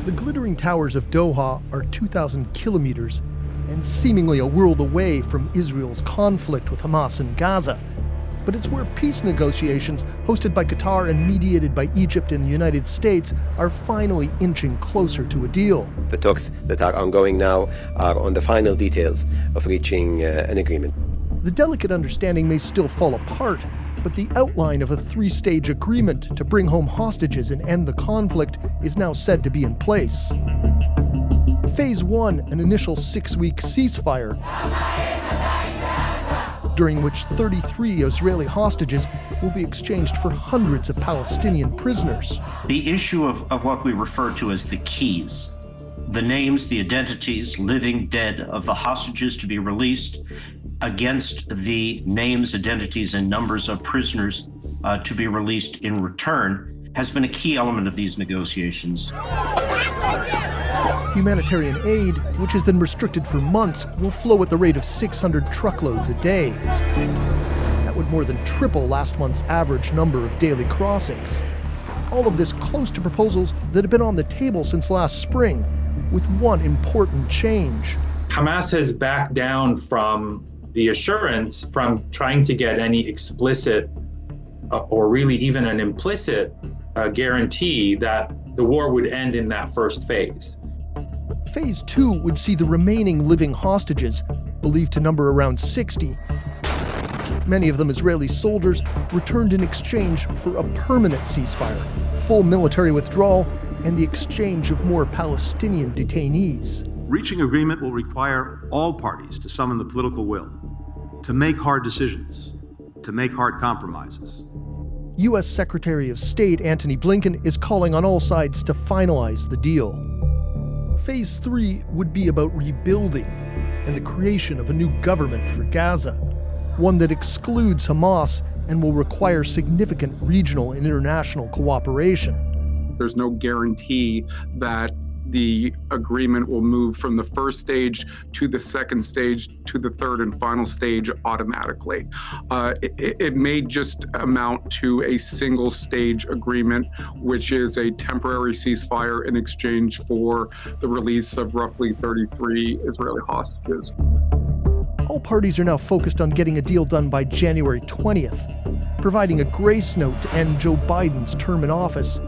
The glittering towers of Doha are 2,000 kilometers and seemingly a world away from Israel's conflict with Hamas in Gaza. But it's where peace negotiations, hosted by Qatar and mediated by Egypt and the United States, are finally inching closer to a deal. The talks that are ongoing now are on the final details of reaching an agreement. The delicate understanding may still fall apart, but the outline of a three-stage agreement to bring home hostages and end the conflict is now said to be in place. Phase 1, an initial 6-week ceasefire, during which 33 Israeli hostages will be exchanged for hundreds of Palestinian prisoners. The issue of what we refer to as the keys, the names, the identities, living, dead, of the hostages to be released against the names, identities, and numbers of prisoners to be released in return, has been a key element of these negotiations. Humanitarian aid, which has been restricted for months, will flow at the rate of 600 truckloads a day. That would more than triple last month's average number of daily crossings. All of this close to proposals that have been on the table since last spring, with one important change. Hamas has backed down from the assurance from trying to get any explicit or really even an implicit guarantee that the war would end in that first phase. Phase 2 would see the remaining living hostages, believed to number around 60, many of them Israeli soldiers, returned in exchange for a permanent ceasefire, full military withdrawal, and the exchange of more Palestinian detainees. Reaching agreement will require all parties to summon the political will, to make hard decisions, to make hard compromises. U.S. Secretary of State Antony Blinken is calling on all sides to finalize the deal. Phase 3 would be about rebuilding and the creation of a new government for Gaza, one that excludes Hamas and will require significant regional and international cooperation. There's no guarantee that the agreement will move from the first stage to the second stage to the third and final stage automatically. It may just amount to a single stage agreement, which is a temporary ceasefire in exchange for the release of roughly 33 Israeli hostages. All parties are now focused on getting a deal done by January 20th, providing a grace note to end Joe Biden's term in office,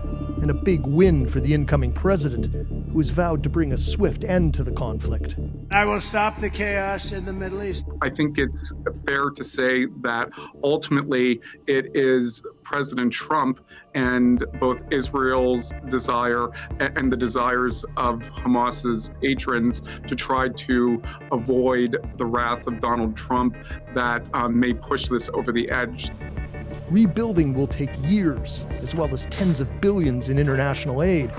and a big win for the incoming president, who has vowed to bring a swift end to the conflict. I will stop the chaos in the Middle East. I think it's fair to say that ultimately it is President Trump and both Israel's desire and the desires of Hamas's patrons to try to avoid the wrath of Donald Trump that may push this over the edge. Rebuilding will take years, as well as tens of billions in international aid,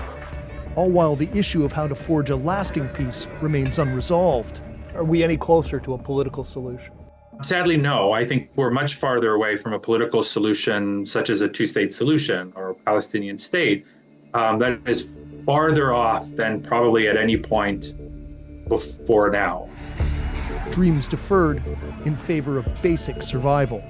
all while the issue of how to forge a lasting peace remains unresolved. Are we any closer to a political solution? Sadly, no. I think we're much farther away from a political solution, such as a two-state solution or a Palestinian state. That is farther off than probably at any point before now. Dreams deferred in favor of basic survival.